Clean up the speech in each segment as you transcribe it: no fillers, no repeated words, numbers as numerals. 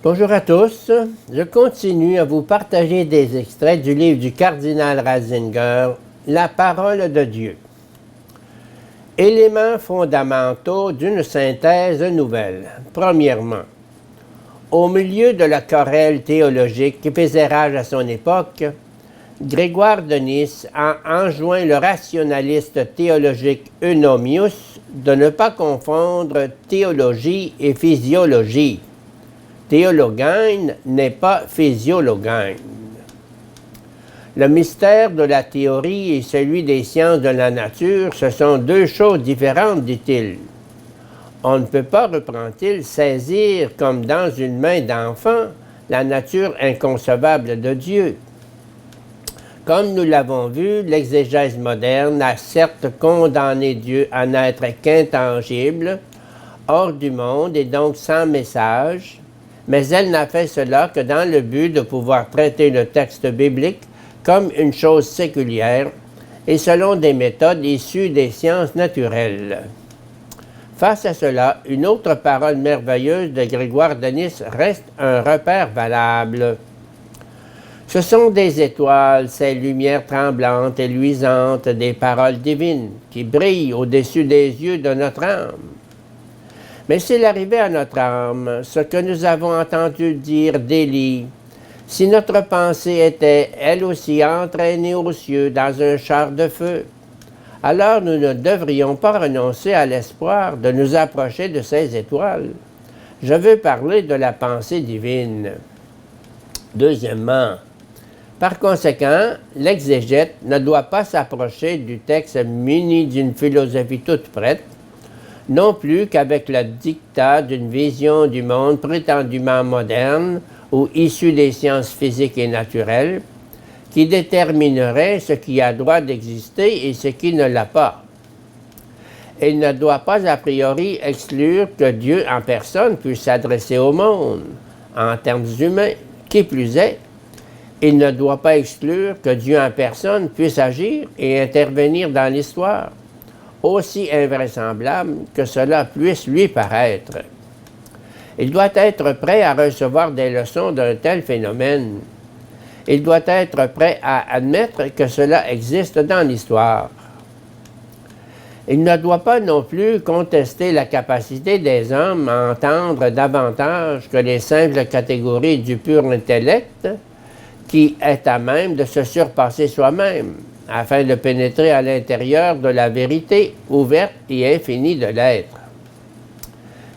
Bonjour à tous. Je continue à vous partager des extraits du livre du cardinal Ratzinger, La parole de Dieu. Éléments fondamentaux d'une synthèse nouvelle. Premièrement, au milieu de la querelle théologique qui faisait rage à son époque, Grégoire de Nice a enjoint le rationaliste théologique Eunomius de ne pas confondre théologie et physiologie. Théologène n'est pas physiologène. Le mystère de la théorie et celui des sciences de la nature, ce sont deux choses différentes, dit-il. On ne peut pas, reprend-il, saisir comme dans une main d'enfant la nature inconcevable de Dieu. Comme nous l'avons vu, l'exégèse moderne a certes condamné Dieu à n'être qu'intangible, hors du monde et donc sans message, mais elle n'a fait cela que dans le but de pouvoir traiter le texte biblique comme une chose séculière et selon des méthodes issues des sciences naturelles. Face à cela, une autre parole merveilleuse de Grégoire de Nice reste un repère valable. Ce sont des étoiles, ces lumières tremblantes et luisantes des paroles divines qui brillent au-dessus des yeux de notre âme. Mais s'il arrivait à notre âme ce que nous avons entendu dire d'Élie, si notre pensée était, elle aussi, entraînée aux cieux dans un char de feu, alors nous ne devrions pas renoncer à l'espoir de nous approcher de ces étoiles. Je veux parler de la pensée divine. Deuxièmement, par conséquent, l'exégète ne doit pas s'approcher du texte muni d'une philosophie toute prête, non plus qu'avec le dictat d'une vision du monde prétendument moderne ou issue des sciences physiques et naturelles, qui déterminerait ce qui a droit d'exister et ce qui ne l'a pas. Il ne doit pas a priori exclure que Dieu en personne puisse s'adresser au monde, en termes humains. Qui plus est, il ne doit pas exclure que Dieu en personne puisse agir et intervenir dans l'histoire, aussi invraisemblable que cela puisse lui paraître. Il doit être prêt à recevoir des leçons d'un tel phénomène. Il doit être prêt à admettre que cela existe dans l'histoire. Il ne doit pas non plus contester la capacité des hommes à entendre davantage que les simples catégories du pur intellect, qui est à même de se surpasser soi-même, afin de pénétrer à l'intérieur de la vérité ouverte et infinie de l'être.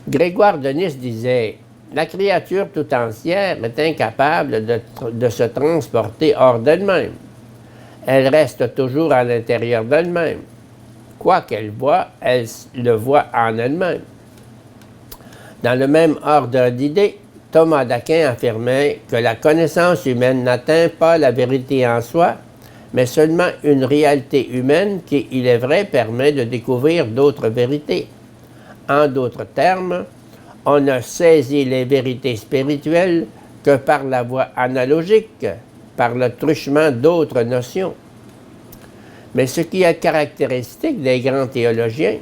Grégoire de Nice disait « La créature tout entière est incapable de se transporter hors d'elle-même. Elle reste toujours à l'intérieur d'elle-même. Quoi qu'elle voit, elle le voit en elle-même. » Dans le même ordre d'idées, Thomas d'Aquin affirmait que la connaissance humaine n'atteint pas la vérité en soi, mais seulement une réalité humaine qui, il est vrai, permet de découvrir d'autres vérités. En d'autres termes, on ne saisit les vérités spirituelles que par la voie analogique, par le truchement d'autres notions. Mais ce qui est caractéristique des grands théologiens,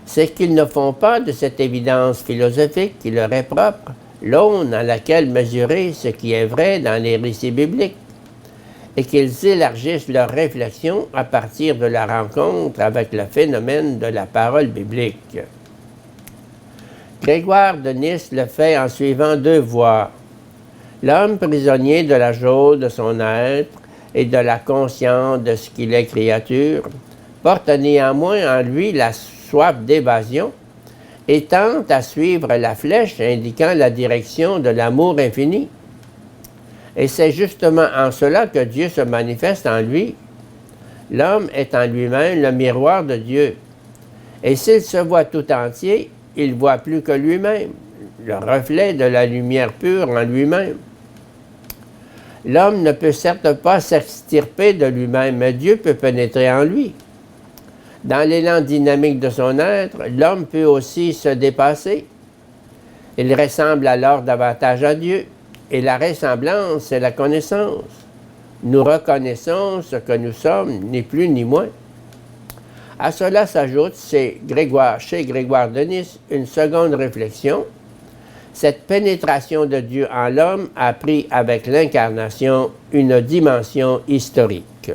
c'est qu'ils ne font pas de cette évidence philosophique qui leur est propre l'aune à laquelle mesurer ce qui est vrai dans les récits bibliques, et qu'ils élargissent leur réflexion à partir de la rencontre avec le phénomène de la parole biblique. Grégoire de Nice le fait en suivant deux voies. L'homme prisonnier de la jauge de son être et de la conscience de ce qu'il est créature porte néanmoins en lui la soif d'évasion et tente à suivre la flèche indiquant la direction de l'amour infini. Et c'est justement en cela que Dieu se manifeste en lui. L'homme est en lui-même le miroir de Dieu. Et s'il se voit tout entier, il voit plus que lui-même, le reflet de la lumière pure en lui-même. L'homme ne peut certes pas s'extirper de lui-même, mais Dieu peut pénétrer en lui. Dans l'élan dynamique de son être, l'homme peut aussi se dépasser. Il ressemble alors davantage à Dieu. Et la ressemblance, c'est la connaissance. Nous reconnaissons ce que nous sommes, ni plus ni moins. À cela s'ajoute, chez Grégoire de Nice, une seconde réflexion, cette pénétration de Dieu en l'homme a pris avec l'incarnation une dimension historique.